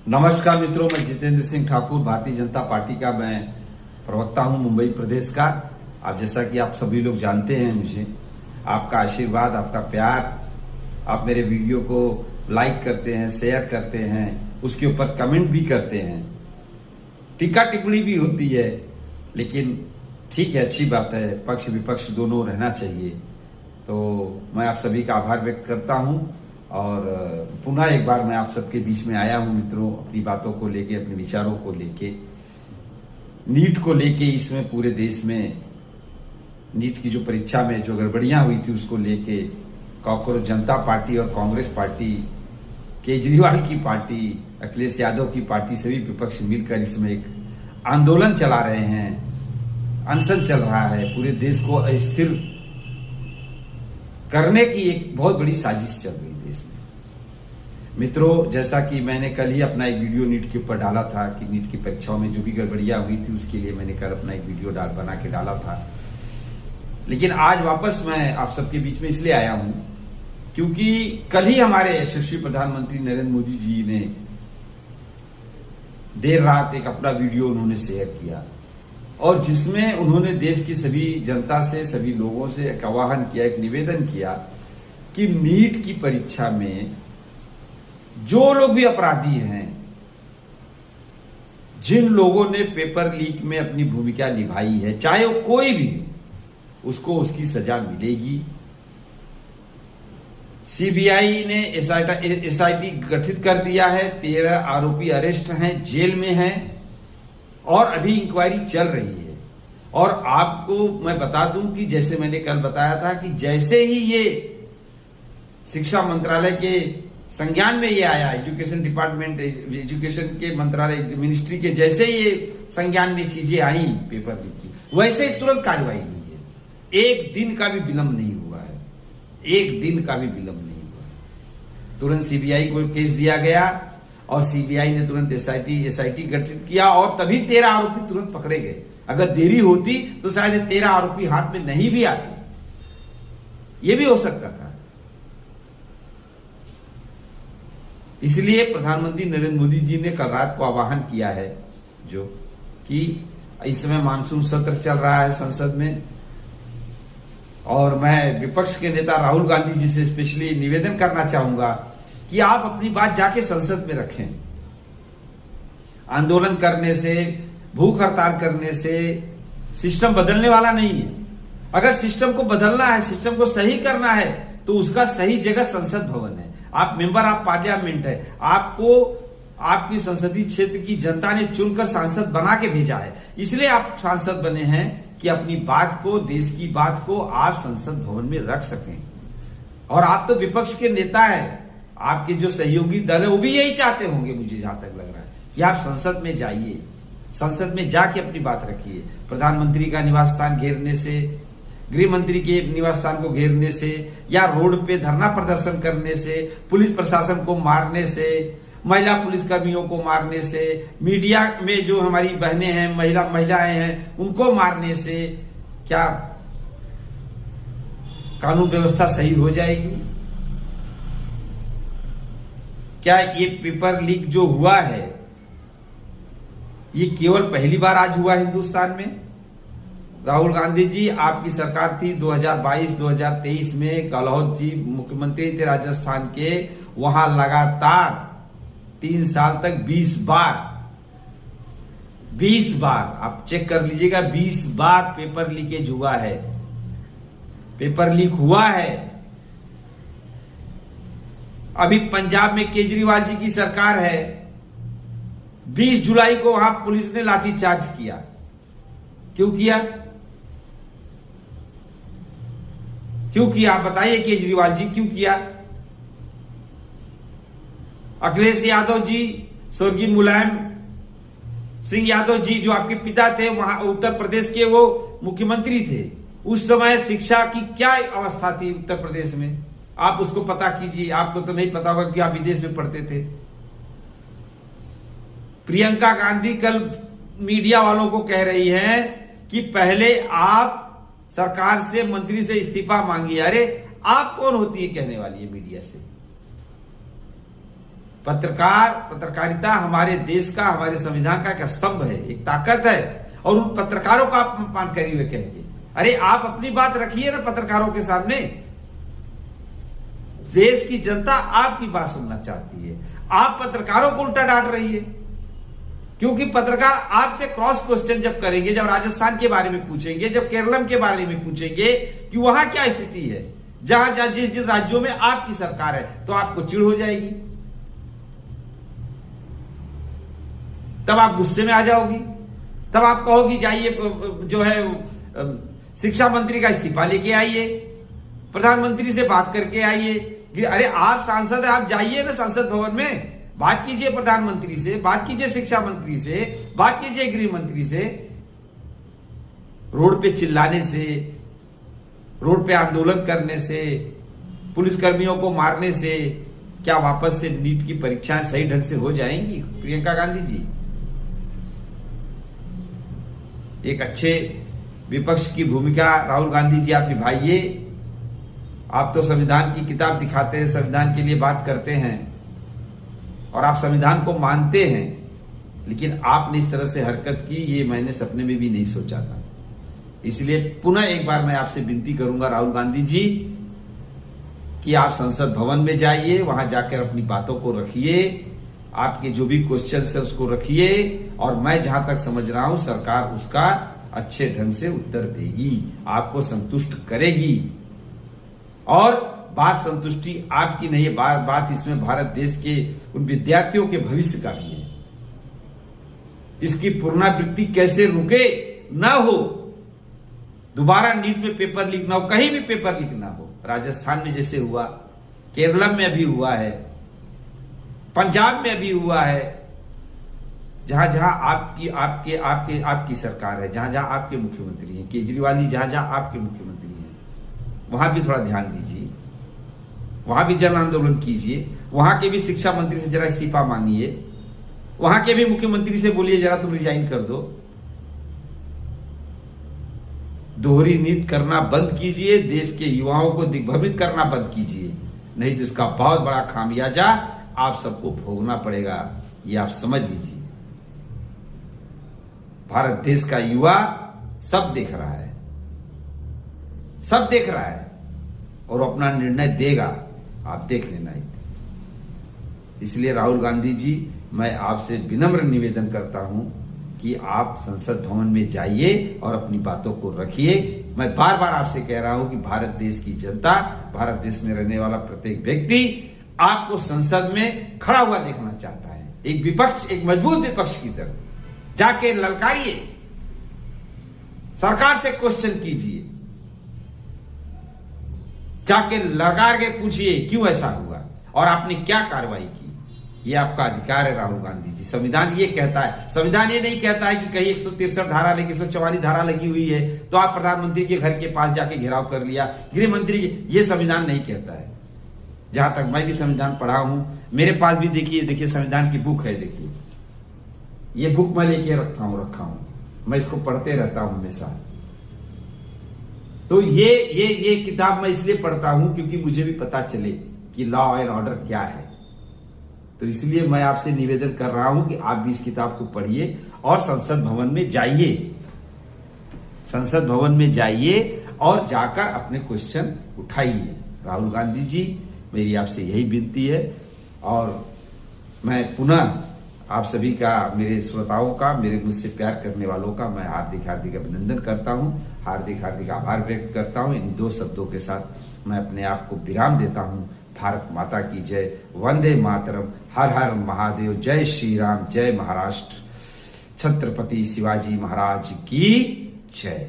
नमस्कार मित्रों, मैं जितेंद्र सिंह ठाकुर, भारतीय जनता पार्टी का मैं प्रवक्ता हूं मुंबई प्रदेश का। आप जैसा कि आप सभी लोग जानते हैं, मुझे आपका आशीर्वाद, आपका प्यार, आप मेरे वीडियो को लाइक करते हैं, शेयर करते हैं, उसके ऊपर कमेंट भी करते हैं, टीका टिप्पणी भी होती है, लेकिन ठीक है, अच्छी बात है, पक्ष विपक्ष दोनों रहना चाहिए। तो मैं आप सभी का आभार व्यक्त करता हूं और पुनः एक बार मैं आप सबके बीच में आया हूं मित्रों, अपनी बातों को लेके, अपने विचारों को लेके, नीट को लेके। इसमें पूरे देश में नीट की जो परीक्षा में जो गड़बड़ियां हुई थी उसको लेके कॉकरोच जनता पार्टी और कांग्रेस पार्टी, केजरीवाल की पार्टी, अखिलेश यादव की पार्टी, सभी विपक्ष मिलकर इसमें एक आंदोलन चला रहे हैं, अनशन चल रहा है। पूरे देश को अस्थिर करने की एक बहुत बड़ी साजिश चल रही है देश में। मित्रों, जैसा कि मैंने कल ही अपना एक वीडियो नीट के ऊपर डाला था कि नीट की परीक्षाओं में जो भी गड़बड़ियां हुई थी उसके लिए मैंने कल अपना एक वीडियो बना के डाला था। लेकिन आज वापस मैं आप सबके बीच में इसलिए आया हूं क्योंकि कल ही हमारे यशस्वी प्रधानमंत्री नरेंद्र मोदी जी ने देर रात एक अपना वीडियो उन्होंने शेयर किया और जिसमें उन्होंने देश की सभी जनता से, सभी लोगों से एक आह्वान किया, एक निवेदन किया कि नीट की परीक्षा में जो लोग भी अपराधी हैं, जिन लोगों ने पेपर लीक में अपनी भूमिका निभाई है, चाहे वो कोई भी, उसको उसकी सजा मिलेगी। सीबीआई ने एसआईटी गठित कर दिया है, 13 आरोपी अरेस्ट हैं, जेल में हैं और अभी इंक्वायरी चल रही है। और आपको मैं बता दूं कि जैसे मैंने कल बताया था कि जैसे ही ये शिक्षा मंत्रालय के संज्ञान में ये आया, एजुकेशन डिपार्टमेंट, एजुकेशन के मंत्रालय, मिनिस्ट्री के जैसे ये संज्ञान में चीजें आई पेपर लीक की, वैसे ही तुरंत कार्रवाई हुई है। एक दिन का भी विलंब नहीं हुआ है, एक दिन का भी विलंब नहीं हुआ है। तुरंत सीबीआई को केस दिया गया और सीबीआई ने तुरंत एसआईटी गठित किया और तभी 13 आरोपी तुरंत पकड़े गए। अगर देरी होती तो शायद 13 आरोपी हाथ में नहीं भी आते, यह भी हो सकता था। इसलिए प्रधानमंत्री नरेंद्र मोदी जी ने कल रात को आह्वान किया है जो कि इस समय मानसून सत्र चल रहा है संसद में और मैं विपक्ष के नेता राहुल गांधी जी से स्पेशली निवेदन करना चाहूंगा कि आप अपनी बात जाके संसद में रखें। आंदोलन करने से, भूख हड़ताल करने से सिस्टम बदलने वाला नहीं है। अगर सिस्टम को बदलना है, सिस्टम को सही करना है तो उसका सही जगह संसद भवन है। आप मेंबर ऑफ पार्लियामेंट है, आपको आपकी संसदीय क्षेत्र की जनता ने चुनकर सांसद बना के भेजा है, इसलिए आप सांसद बने हैं कि अपनी बात को, देश की बात को आप संसद भवन में रख सकें। और आप तो विपक्ष के नेता है, आपके जो सहयोगी दल है वो भी यही चाहते होंगे, मुझे जहां तक लग रहा है कि आप संसद में जाइए, संसद में जाके अपनी बात रखिए। प्रधानमंत्री का निवास स्थान घेरने से, गृह मंत्री के निवास स्थान को घेरने से या रोड पे धरना प्रदर्शन करने से, पुलिस प्रशासन को मारने से, महिला पुलिसकर्मियों को मारने से, मीडिया में जो हमारी बहनें हैं, महिलाएं हैं, उनको मारने से क्या कानून व्यवस्था सही हो जाएगी? क्या ये पेपर लीक जो हुआ है ये केवल पहली बार आज हुआ हिंदुस्तान में? राहुल गांधी जी, आपकी सरकार थी 2022-2023 में, गहलोत जी मुख्यमंत्री थे राजस्थान के, वहां लगातार 3 साल तक 20 बार आप चेक कर लीजिएगा, 20 बार पेपर लीकेज हुआ है, पेपर लीक हुआ है। अभी पंजाब में केजरीवाल जी की सरकार है, 20 जुलाई को वहां पुलिस ने लाठीचार्ज किया। क्यों किया? क्यों किया आप बताइए केजरीवाल जी, क्यों किया? अखिलेश यादव जी, स्वर्गीय मुलायम सिंह यादव जी जो आपके पिता थे, वहां उत्तर प्रदेश के वो मुख्यमंत्री थे, उस समय शिक्षा की क्या अवस्था थी उत्तर प्रदेश में? आप उसको पता कीजिए, आपको तो नहीं पता होगा कि आप विदेश में पढ़ते थे। प्रियंका गांधी कल मीडिया वालों को कह रही हैं कि पहले आप सरकार से, मंत्री से इस्तीफा मांगिए। अरे आप कौन होती है कहने वाली है मीडिया से? पत्रकारिता हमारे देश का, हमारे संविधान का एक स्तंभ है, एक ताकत है। और उन पत्रकारों का आप अपमान करिए हुए कहेंगे, अरे आप अपनी बात रखिए ना पत्रकारों के सामने। देश की जनता आपकी बात सुनना चाहती है, आप पत्रकारों को उल्टा डांट रही है। क्योंकि पत्रकार आपसे क्रॉस क्वेश्चन जब करेंगे, जब राजस्थान के बारे में पूछेंगे, जब केरलम के बारे में पूछेंगे कि वहां क्या स्थिति है, जहां जहां जिस जिन राज्यों में आपकी सरकार है, तो आपको चिढ़ हो जाएगी, तब आप गुस्से में आ जाओगी, तब आप कहोगी जाइए जो है शिक्षा मंत्री का इस्तीफा लेके आइए, प्रधानमंत्री से बात करके आइए। अरे आप सांसद है, आप जाइए ना संसद भवन में, बात कीजिए प्रधानमंत्री से, बात कीजिए शिक्षा मंत्री से, बात कीजिए गृह मंत्री से। रोड पे चिल्लाने से, रोड पे आंदोलन करने से, पुलिसकर्मियों को मारने से क्या वापस से नीट की परीक्षाएं सही ढंग से हो जाएंगी? प्रियंका गांधी जी, एक अच्छे विपक्ष की भूमिका राहुल गांधी जी आप निभाइए। आप तो संविधान की किताब दिखाते हैं, संविधान के लिए बात करते हैं और आप संविधान को मानते हैं, लेकिन आपने इस तरह से हरकत की ये मैंने सपने में भी नहीं सोचा था। इसलिए पुनः एक बार मैं आपसे विनती करूंगा राहुल गांधी जी कि आप संसद भवन में जाइए, वहां जाकर अपनी बातों को रखिए, आपके जो भी क्वेश्चन है उसको रखिए, और मैं जहां तक समझ रहा हूं सरकार उसका अच्छे ढंग से उत्तर देगी, आपको संतुष्ट करेगी। और बात संतुष्टि आपकी नहीं है, बात इसमें भारत देश के उन विद्यार्थियों के भविष्य का भी है। इसकी पुनरावृत्ति कैसे रुके, ना हो दोबारा नीट में पेपर लीक ना हो, कहीं भी पेपर लीक ना हो। राजस्थान में जैसे हुआ, केरल में अभी हुआ है, पंजाब में अभी हुआ है, जहां जहां आपकी सरकार है, जहां जहां आपके मुख्यमंत्री हैं, केजरीवाल जी जहां जहां आपके मुख्यमंत्री हैं, वहां भी थोड़ा ध्यान दीजिए, वहां भी जन आंदोलन कीजिए, वहां के भी शिक्षा मंत्री से जरा इस्तीफा मांगिए, वहां के भी मुख्यमंत्री से बोलिए जरा तुम रिजाइन कर दो। दोहरी नीति करना बंद कीजिए, देश के युवाओं को दिग्भ्रमित करना बंद कीजिए, नहीं तो इसका बहुत बड़ा खामियाजा आप सबको भोगना पड़ेगा, ये आप समझ लीजिए। भारत देश का युवा सब देख रहा है, सब देख रहा है और अपना निर्णय देगा, आप देख लेना। इसलिए राहुल गांधी जी, मैं आपसे विनम्र निवेदन करता हूं कि आप संसद भवन में जाइए और अपनी बातों को रखिए। मैं बार बार आपसे कह रहा हूं कि भारत देश की जनता, भारत देश में रहने वाला प्रत्येक व्यक्ति आपको संसद में खड़ा हुआ देखना चाहता है, एक विपक्ष, एक मजबूत विपक्ष की तरह। जाके ललकारिए, सरकार से क्वेश्चन कीजिए, जाके ललकार के पूछिए क्यों ऐसा हुआ और आपने क्या कार्रवाई की। ये आपका अधिकार है राहुल गांधी जी। संविधान ये कहता है, संविधान ये नहीं कहता है कि कहीं 163 धारा लगी, 144 धारा लगी हुई है तो आप प्रधानमंत्री के घर के पास जाके घेराव कर लिया, गृह मंत्री, ये संविधान नहीं कहता है। जहां तक मैं भी संविधान पढ़ा हूं, मेरे पास भी देखिए संविधान की बुक है, देखिए ये बुक मैं लेके रखा हूं, मैं इसको पढ़ते रहता हूं हमेशा। तो ये किताब मैं इसलिए पढ़ता हूं क्योंकि मुझे भी पता चले कि लॉ एंड ऑर्डर क्या है। तो इसलिए मैं आपसे निवेदन कर रहा हूं कि आप भी इस किताब को पढ़िए और संसद भवन में जाइए, संसद भवन में जाइए और जाकर अपने क्वेश्चन उठाइए। राहुल गांधी जी, मेरी आपसे यही विनती है और मैं पुनः आप सभी का, मेरे श्रोताओं का, मेरे मुझसे प्यार करने वालों का मैं हार्दिक अभिनंदन करता हूं, हार्दिक आभार व्यक्त करता हूं। इन दो शब्दों के साथ मैं अपने आप को विराम देता हूं। भारत माता की जय, वंदे मातरम, हर हर महादेव, जय श्री राम, जय महाराष्ट्र, छत्रपति शिवाजी महाराज की जय।